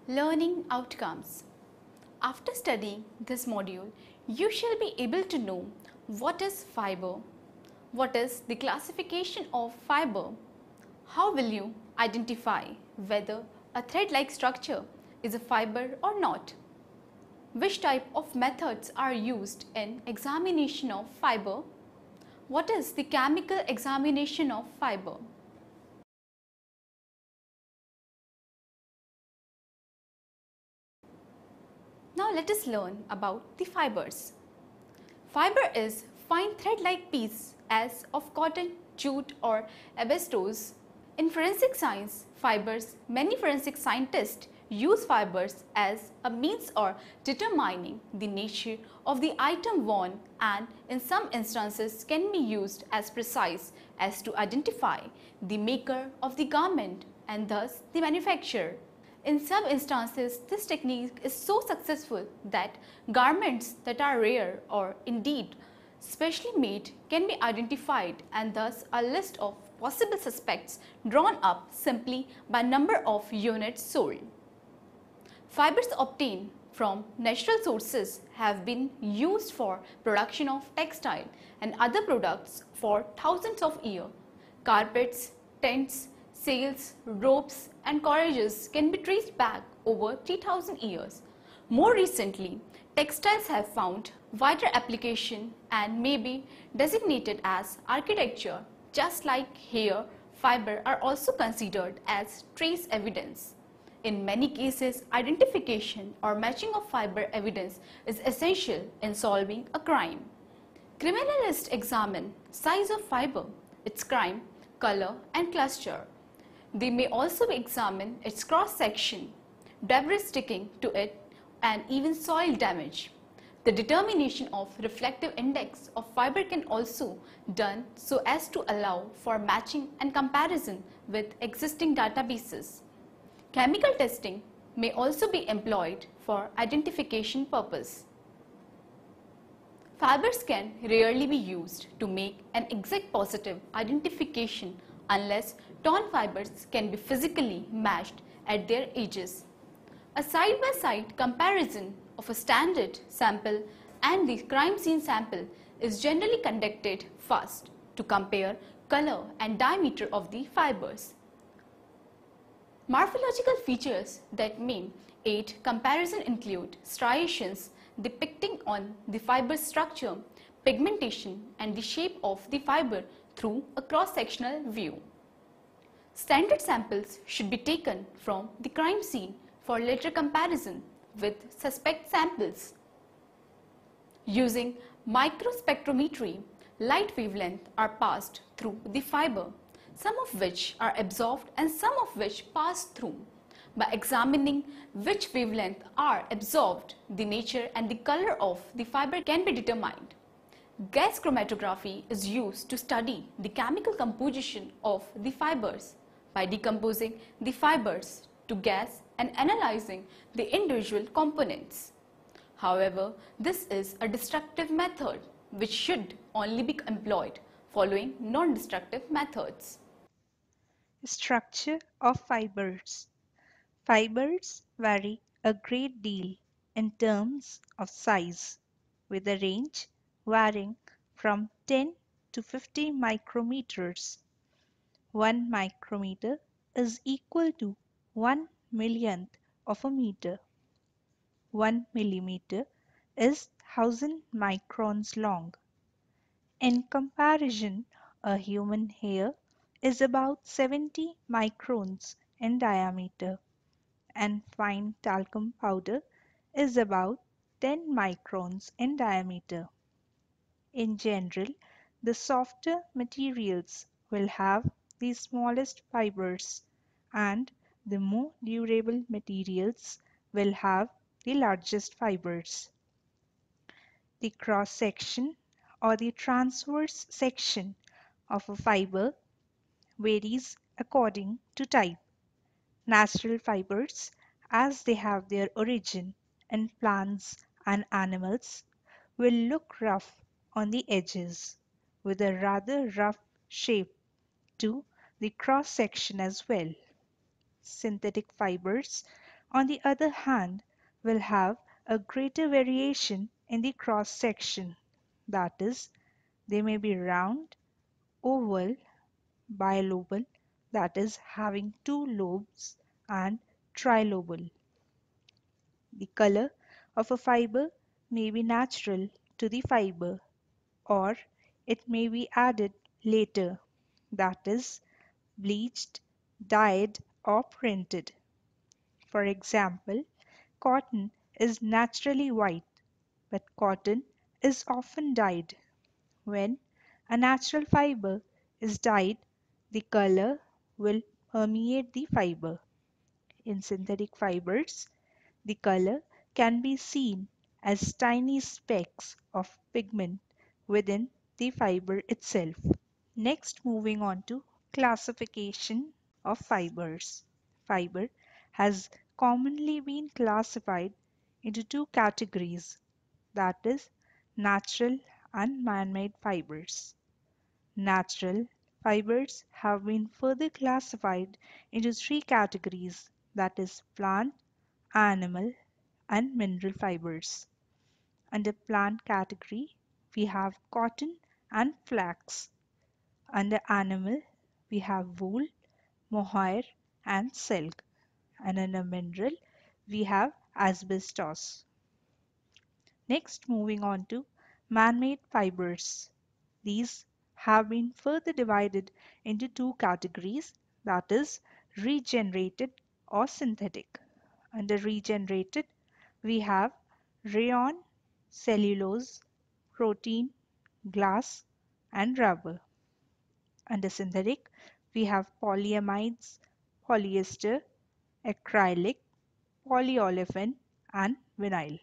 Learning outcomes. After studying this module, you shall be able to know what is fiber, what is the classification of fiber, how will you identify whether a thread-like structure is a fiber or not, which type of methods are used in examination of fiber, what is the chemical examination of fiber. Now let us learn about the fibers. Fiber is fine thread-like piece as of cotton, jute or asbestos. In forensic science, many forensic scientists use fibers as a means of determining the nature of the item worn and in some instances can be used as precise as to identify the maker of the garment and thus the manufacturer. In some instances, this technique is so successful that garments that are rare or indeed specially made can be identified and thus a list of possible suspects drawn up simply by number of units sold. Fibers obtained from natural sources have been used for production of textile and other products for thousands of years. Carpets, tents, sails, ropes and cordages can be traced back over 3000 years. More recently, textiles have found wider application and may be designated as architecture. Just like hair, fiber are also considered as trace evidence. In many cases, identification or matching of fiber evidence is essential in solving a crime. Criminalists examine size of fiber, its crime, color and cluster. They may also examine its cross-section, debris sticking to it and even soil damage. The determination of reflective index of fiber can also be done so as to allow for matching and comparison with existing databases. Chemical testing may also be employed for identification purpose. Fibers can rarely be used to make an exact positive identification unless torn fibers can be physically matched at their edges. A side-by-side comparison of a standard sample and the crime scene sample is generally conducted first to compare color and diameter of the fibers. Morphological features that may aid comparison include striations depicting on the fiber structure, pigmentation and the shape of the fiber through a cross-sectional view. Standard samples should be taken from the crime scene for later comparison with suspect samples. Using microspectrometry, light wavelengths are passed through the fiber, some of which are absorbed and some of which pass through. By examining which wavelengths are absorbed, the nature and the color of the fiber can be determined. Gas chromatography is used to study the chemical composition of the fibers by decomposing the fibers to gas and analyzing the individual components. However, this is a destructive method which should only be employed following non-destructive methods. Structure of fibers. Fibers vary a great deal in terms of size, with a range varying from 10 to 50 micrometers. 1 micrometer is equal to 1 millionth of a meter. 1 millimeter is 1000 microns long. In comparison, a human hair is about 70 microns in diameter, and fine talcum powder is about 10 microns in diameter. In general, the softer materials will have the smallest fibers, and the more durable materials will have the largest fibers. The cross section or the transverse section of a fiber varies according to type. Natural fibers, as they have their origin in plants and animals, will look rough on the edges, with a rather rough shape to the cross section as well. Synthetic fibers on the other hand, will have a greater variation in the cross section. That is, they may be round, oval, bilobal, that is, having two lobes, and trilobal. The color of a fiber may be natural to the fiber, or it may be added later, that is, bleached, dyed, or printed. For example, cotton is naturally white, but cotton is often dyed. When a natural fiber is dyed, the color will permeate the fiber. In synthetic fibers, the color can be seen as tiny specks of pigment within the fiber itself. Next, moving on to classification of fibers. Fiber has commonly been classified into two categories, that is, natural and man-made fibers. Natural fibers have been further classified into three categories, that is, plant, animal, and mineral fibers. Under plant category, we have cotton and flax. Under animal, we have wool, mohair, and silk. And under mineral, we have asbestos. Next, moving on to man-made fibers. These have been further divided into two categories, that is, regenerated or synthetic. Under regenerated, we have rayon, cellulose, protein, glass, and rubber. Under synthetic, we have polyamides, polyester, acrylic, polyolefin, and vinyl.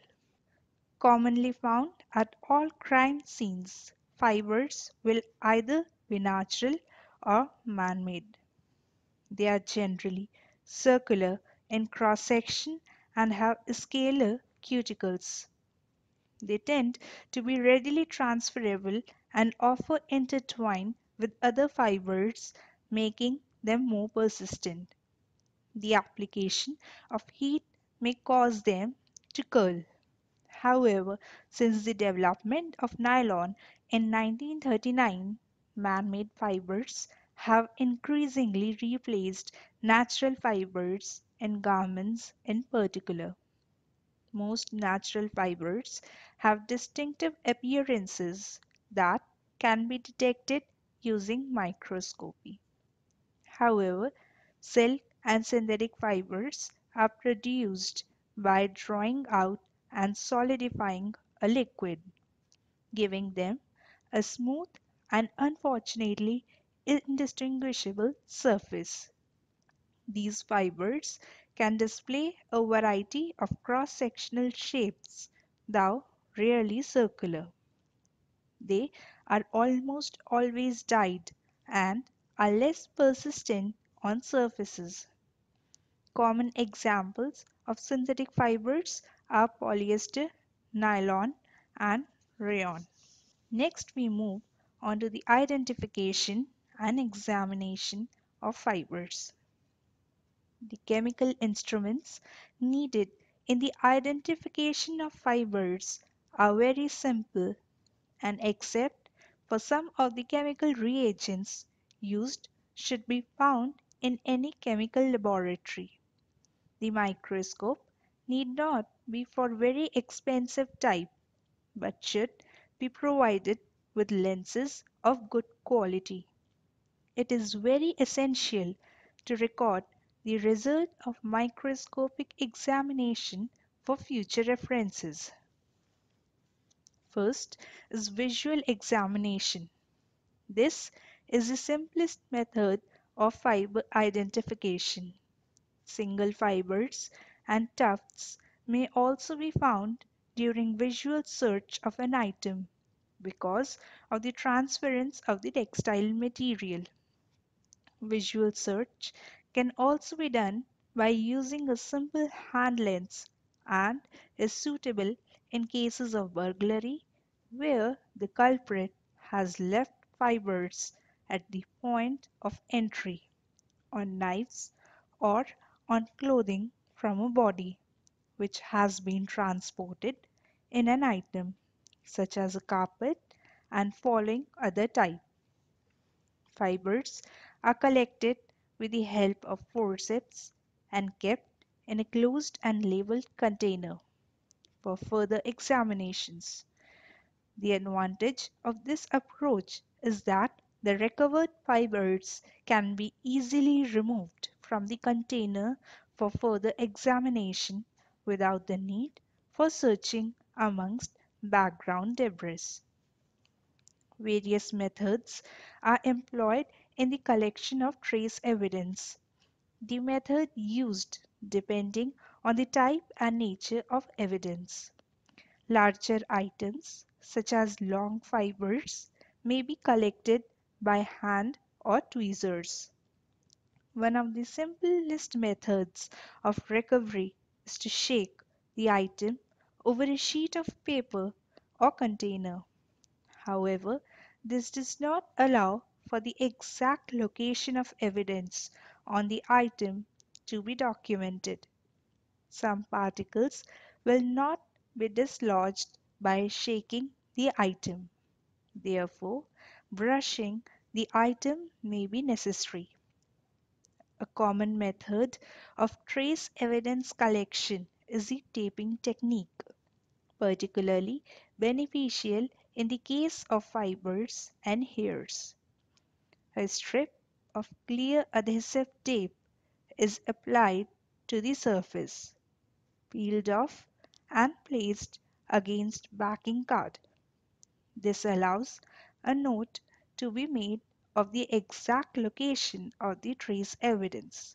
Commonly found at all crime scenes, fibers will either be natural or man-made. They are generally circular in cross-section and have scalar cuticles. They tend to be readily transferable and often intertwine with other fibers, making them more persistent. The application of heat may cause them to curl. However, since the development of nylon in 1939, man-made fibers have increasingly replaced natural fibers in garments in particular. Most natural fibers have distinctive appearances that can be detected using microscopy. However, silk and synthetic fibers are produced by drawing out and solidifying a liquid, giving them a smooth and unfortunately indistinguishable surface. These fibers can display a variety of cross-sectional shapes, though rarely circular. They are almost always dyed and are less persistent on surfaces. Common examples of synthetic fibers are polyester, nylon, and rayon. Next, we move on to the identification and examination of fibers. The chemical instruments needed in the identification of fibers are very simple, and except for some of the chemical reagents used should be found in any chemical laboratory. The microscope need not be for very expensive type, but should be provided with lenses of good quality. It is very essential to record the result of microscopic examination for future references. First is visual examination. This is the simplest method of fiber identification. Single fibers and tufts may also be found during visual search of an item because of the transference of the textile material. Visual search can also be done by using a simple hand lens and is suitable in cases of burglary where the culprit has left fibers at the point of entry, on knives, or on clothing from a body which has been transported in an item, such as a carpet and following other type. Fibers are collected with the help of forceps and kept in a closed and labeled container for further examinations. The advantage of this approach is that the recovered fibers can be easily removed from the container for further examination without the need for searching amongst background debris. Various methods are employed in the collection of trace evidence. The method used depending on the type and nature of evidence. Larger items, such as long fibers, may be collected by hand or tweezers. One of the simplest methods of recovery is to shake the item over a sheet of paper or container. However, this does not allow for the exact location of evidence on the item to be documented. Some particles will not be dislodged by shaking the item. Therefore, brushing the item may be necessary. A common method of trace evidence collection is the taping technique, particularly beneficial in the case of fibers and hairs. A strip of clear adhesive tape is applied to the surface, peeled off, and placed against backing card. This allows a note to be made of the exact location of the trace evidence.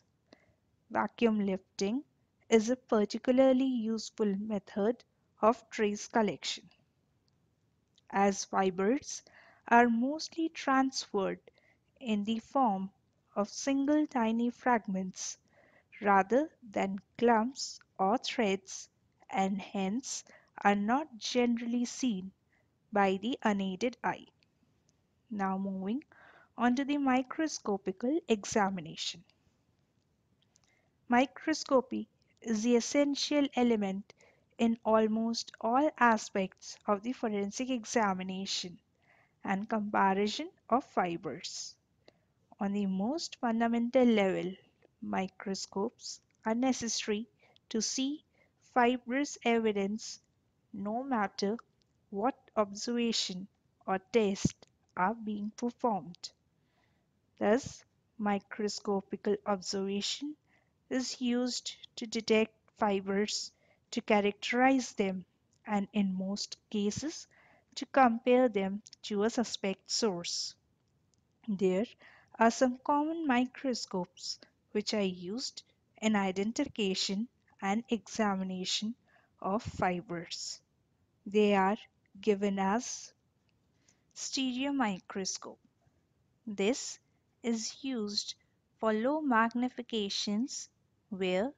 Vacuum lifting is a particularly useful method of trace collection, as fibers are mostly transferred in the form of single tiny fragments rather than clumps or threads, and hence are not generally seen by the unaided eye. Now moving on to the microscopical examination. Microscopy is the essential element in almost all aspects of the forensic examination and comparison of fibers. On the most fundamental level, microscopes are necessary to see fibrous evidence no matter what observation or test are being performed. Thus, microscopical observation is used to detect fibers, to characterize them, and in most cases, to compare them to a suspect source. There are some common microscopes which are used in identification and examination of fibers. They are given as stereo microscope. This is used for low magnifications where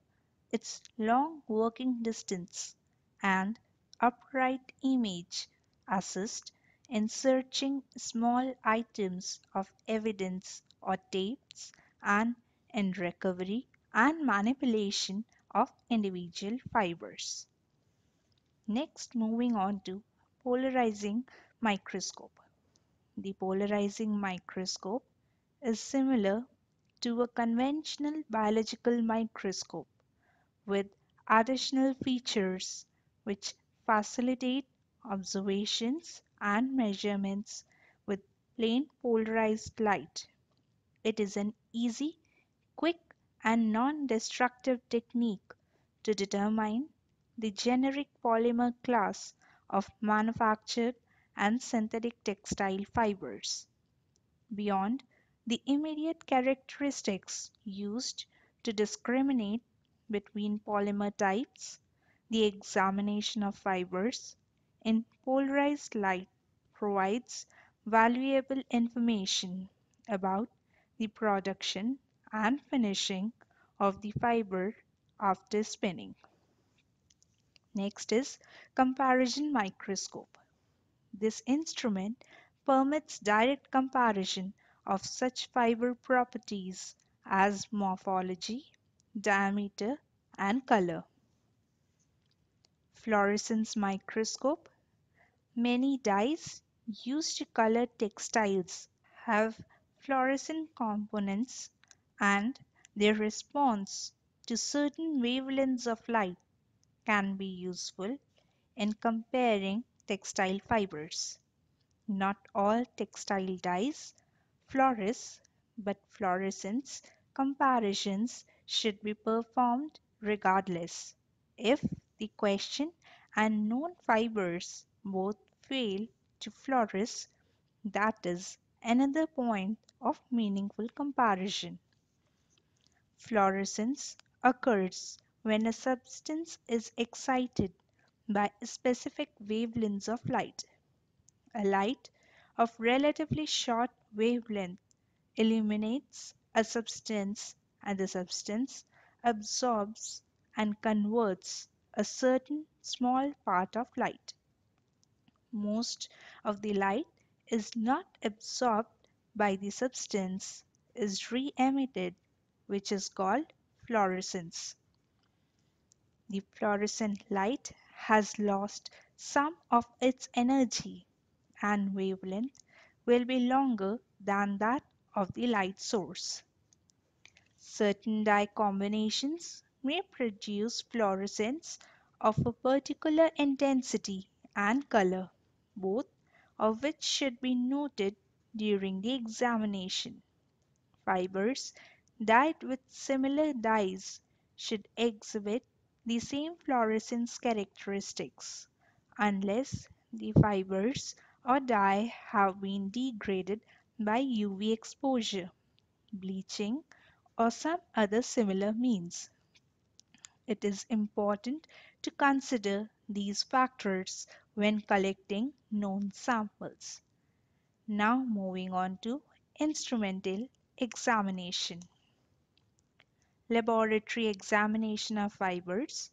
its long working distance and upright image assist in searching small items of evidence or tapes and in recovery and manipulation of individual fibers. Next, moving on to polarizing microscope. The polarizing microscope is similar to a conventional biological microscope with additional features which facilitate observations and measurements with plain polarized light. It is an easy, quick, and non destructive technique to determine the generic polymer class of manufactured and synthetic textile fibers. Beyond the immediate characteristics used to discriminate between polymer types, the examination of fibers in polarized light provides valuable information about the production and finishing of the fiber after spinning. Next is comparison microscope. This instrument permits direct comparison of such fiber properties as morphology, diameter, and color. Fluorescence microscope. Many dyes used to color textiles have fluorescent components, and their response to certain wavelengths of light can be useful in comparing textile fibers. Not all textile dyes fluoresce, but fluorescence comparisons should be performed regardless. If the question and known fibers both fail to fluoresce, that is another point of meaningful comparison. Fluorescence occurs when a substance is excited by specific wavelengths of light. A light of relatively short wavelength illuminates a substance, and the substance absorbs and converts a certain small part of light. Most of the light is not absorbed by the substance, is re-emitted, which is called fluorescence. The fluorescent light has lost some of its energy, and wavelength will be longer than that of the light source. Certain dye combinations may produce fluorescence of a particular intensity and color, both of which should be noted during the examination. Fibers dyed with similar dyes should exhibit the same fluorescence characteristics, unless the fibers or dye have been degraded by UV exposure, bleaching, or some other similar means. It is important to consider these factors when collecting known samples. Now moving on to instrumental examination. Laboratory examination of fibers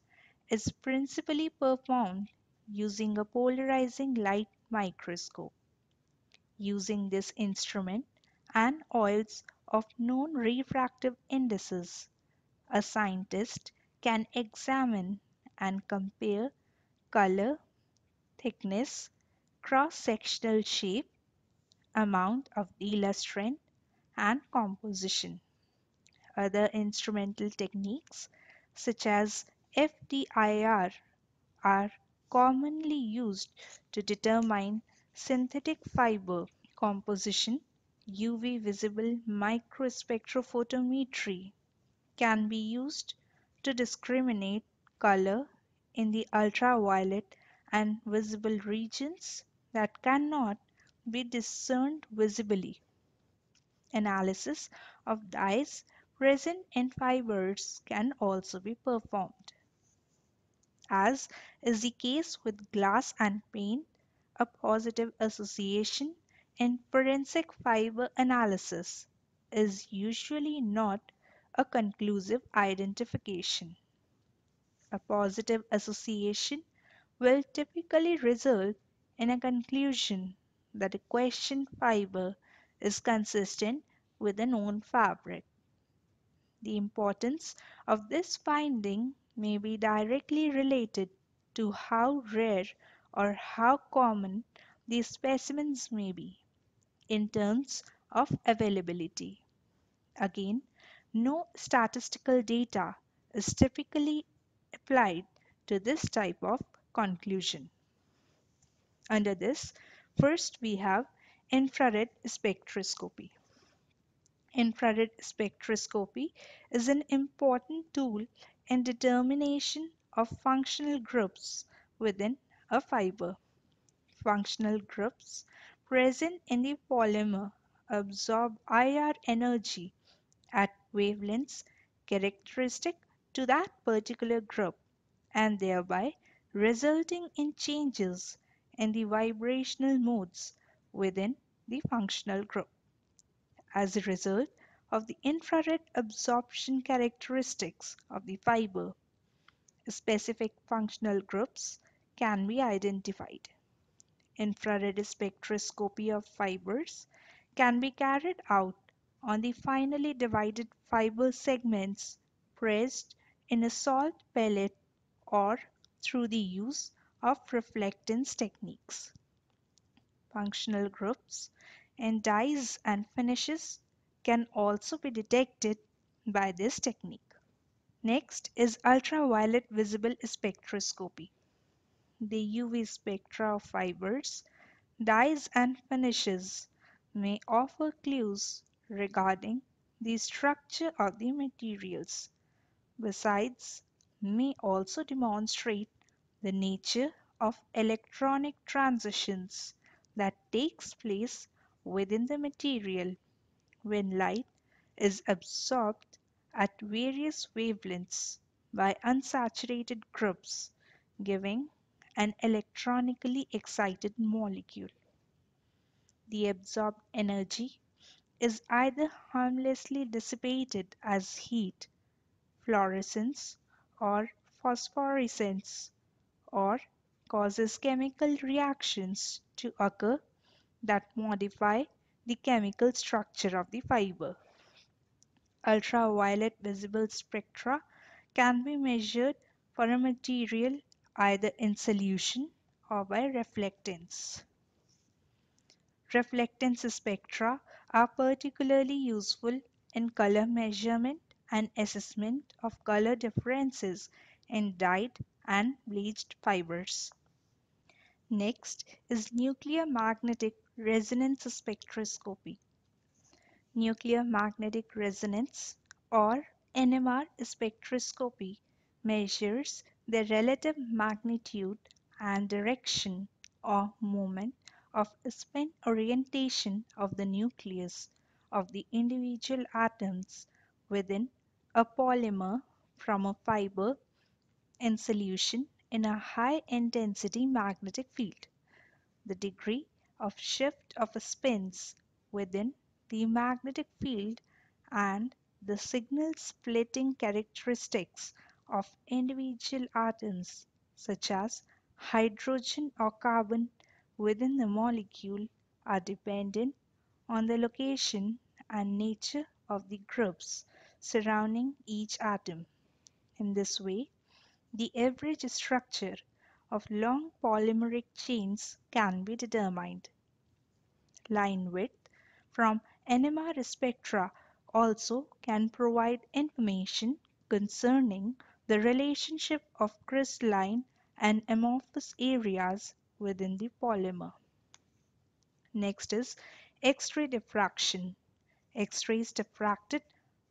is principally performed using a polarizing light microscope. Using this instrument and oils of known refractive indices, a scientist can examine and compare color, thickness, cross-sectional shape, amount of delustrant, and composition. Other instrumental techniques, such as FTIR, are commonly used to determine synthetic fiber composition. UV visible microspectrophotometry can be used to discriminate color in the ultraviolet and visible regions that cannot be discerned visibly. Analysis of dyes present in fibers can also be performed. As is the case with glass and paint, a positive association in forensic fiber analysis is usually not a conclusive identification. A positive association will typically result in a conclusion that a questioned fiber is consistent with a known fabric. The importance of this finding may be directly related to how rare or how common these specimens may be in terms of availability. Again, no statistical data is typically applied to this type of conclusion. Under this, first we have infrared spectroscopy. Infrared spectroscopy is an important tool in determination of functional groups within a fiber. Functional groups present in the polymer absorb IR energy at wavelengths characteristic to that particular group, and thereby resulting in changes in the vibrational modes within the functional group. As a result of the infrared absorption characteristics of the fiber, specific functional groups can be identified. Infrared spectroscopy of fibers can be carried out on the finely divided fiber segments pressed in a salt pellet or through the use of reflectance techniques. Functional groups and dyes and finishes can also be detected by this technique. Next is ultraviolet visible spectroscopy. The UV spectra of fibers, dyes and finishes may offer clues regarding the structure of the materials. Besides, may also demonstrate the nature of electronic transitions that takes place within the material when light is absorbed at various wavelengths by unsaturated groups, giving an electronically excited molecule. The absorbed energy is either harmlessly dissipated as heat, fluorescence, or phosphorescence, or causes chemical reactions to occur that modify the chemical structure of the fiber. Ultraviolet visible spectra can be measured for a material either in solution or by reflectance. Reflectance spectra are particularly useful in color measurement and assessment of color differences in dyed and bleached fibers. Next is nuclear magnetic resonance spectroscopy. Nuclear magnetic resonance or NMR spectroscopy measures the relative magnitude and direction or moment of spin orientation of the nucleus of the individual atoms within a polymer from a fiber in solution in a high intensity magnetic field. The degree of shift of spins within the magnetic field and the signal splitting characteristics of individual atoms such as hydrogen or carbon within the molecule are dependent on the location and nature of the groups surrounding each atom. In this way, the average structure of long polymeric chains can be determined. Line width from NMR spectra also can provide information concerning the relationship of crystalline and amorphous areas within the polymer. Next is X-ray diffraction. X-rays diffracted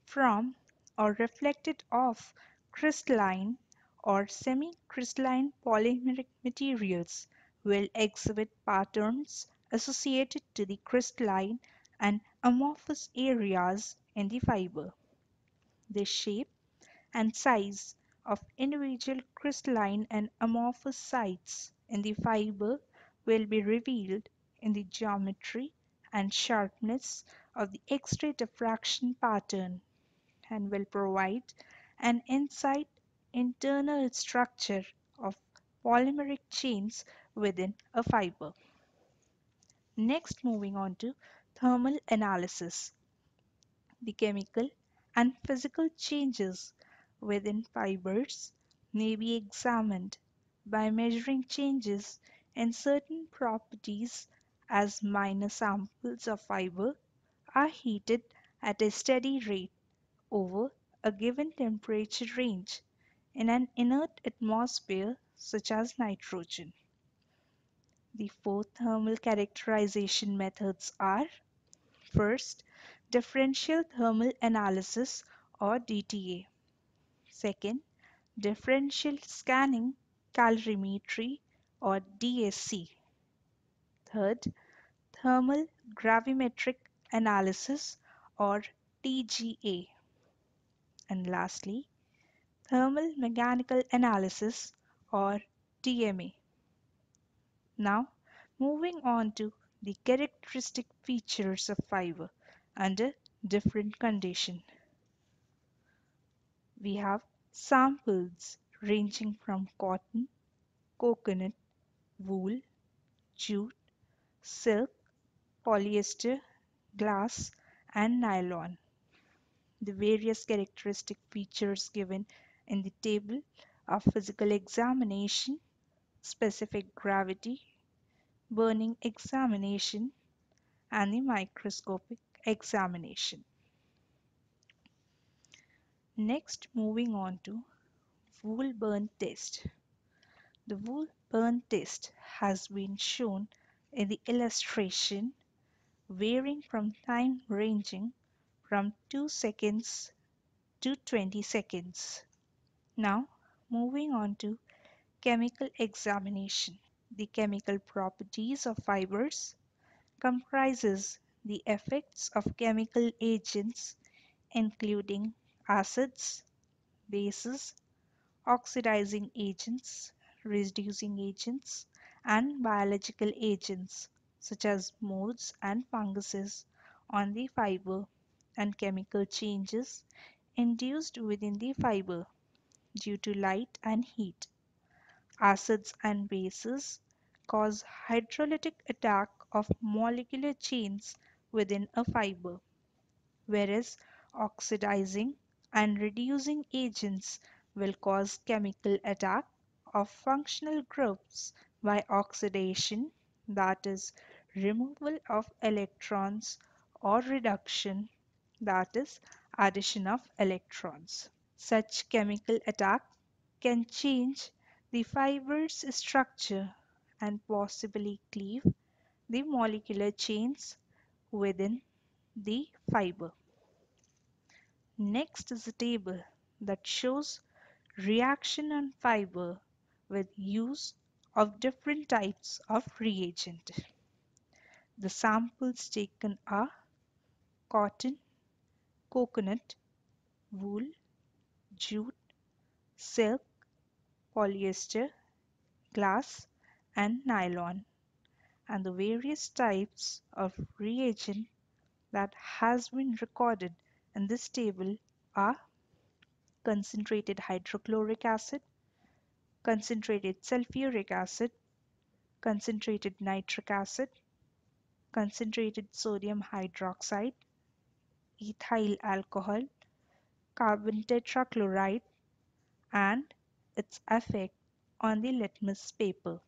from or reflected off crystalline or semi-crystalline polymeric materials will exhibit patterns associated to the crystalline and amorphous areas in the fiber. The shape and size of individual crystalline and amorphous sites in the fiber will be revealed in the geometry and sharpness of the X-ray diffraction pattern and will provide an insight internal structure of polymeric chains within a fiber. Next, moving on to thermal analysis. The chemical and physical changes within fibers may be examined by measuring changes in certain properties as minor samples of fiber are heated at a steady rate over a given temperature range in an inert atmosphere such as nitrogen. The four thermal characterization methods are: first, differential thermal analysis or DTA. Second, differential scanning calorimetry or DSC. Third, thermal gravimetric analysis or TGA. And lastly, thermal mechanical analysis or TMA. Now, moving on to the characteristic features of fiber under different conditions. We have samples ranging from cotton, coconut, wool, jute, silk, polyester, glass, and nylon. The various characteristic features given in the table of physical examination, specific gravity, burning examination, and the microscopic examination. Next, moving on to wool burn test. The wool burn test has been shown in the illustration, varying from time ranging from 2 seconds to 20 seconds. Now, moving on to chemical examination. The chemical properties of fibers comprises the effects of chemical agents including acids, bases, oxidizing agents, reducing agents, and biological agents such as molds and funguses on the fiber, and chemical changes induced within the fiber due to light and heat. Acids and bases cause hydrolytic attack of molecular chains within a fiber, whereas oxidizing and reducing agents will cause chemical attack of functional groups by oxidation, that is, removal of electrons, or reduction, that is, addition of electrons. Such chemical attack can change the fiber's structure and possibly cleave the molecular chains within the fiber. Next is a table that shows reaction on fiber with use of different types of reagent. The samples taken are cotton, coconut, wool, jute, silk, polyester, glass, and nylon, and the various types of reagent that has been recorded in this table are concentrated hydrochloric acid, concentrated sulfuric acid, concentrated nitric acid, concentrated sodium hydroxide, ethyl alcohol, carbon tetrachloride, and its effect on the litmus paper.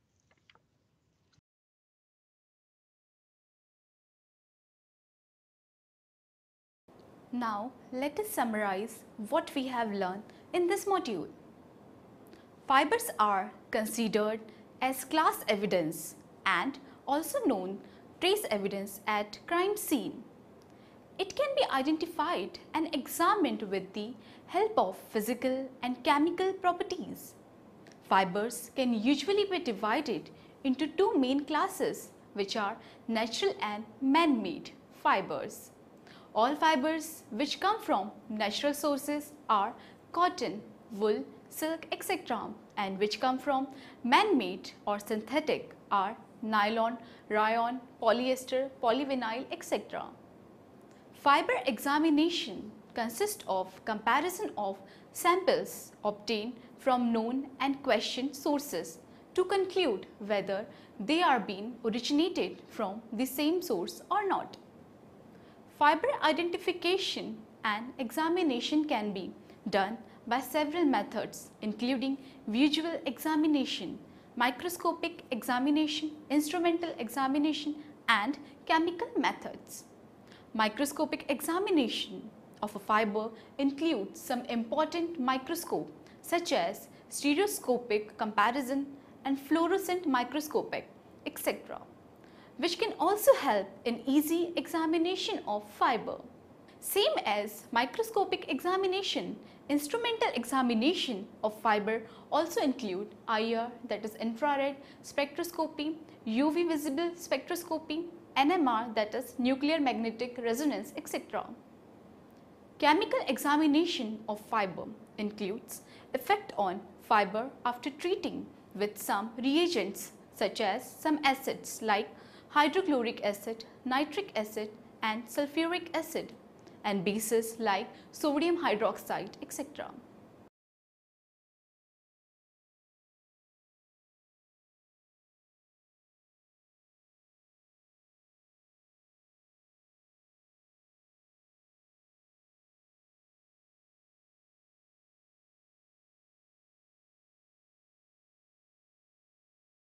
Now let us summarize what we have learned in this module. Fibers are considered as class evidence and also known trace evidence at crime scene. It can be identified and examined with the help of physical and chemical properties. Fibers can usually be divided into two main classes, which are natural and man-made fibers. All fibers which come from natural sources are cotton, wool, silk, etc., and which come from man-made or synthetic are nylon, rayon, polyester, polyvinyl, etc. Fiber examination consists of comparison of samples obtained from known and questioned sources to conclude whether they are being originated from the same source or not. Fiber identification and examination can be done by several methods including visual examination, microscopic examination, instrumental examination, and chemical methods. Microscopic examination of a fiber includes some important microscope such as stereoscopic comparison and fluorescent microscopic, etc., which can also help in easy examination of fiber. Same as microscopic examination, instrumental examination of fiber also include IR, that is infrared spectroscopy, UV visible spectroscopy, NMR, that is nuclear magnetic resonance, etc. Chemical examination of fiber includes effect on fiber after treating with some reagents such as some acids like hydrochloric acid, nitric acid, and sulfuric acid, and bases like sodium hydroxide, etc.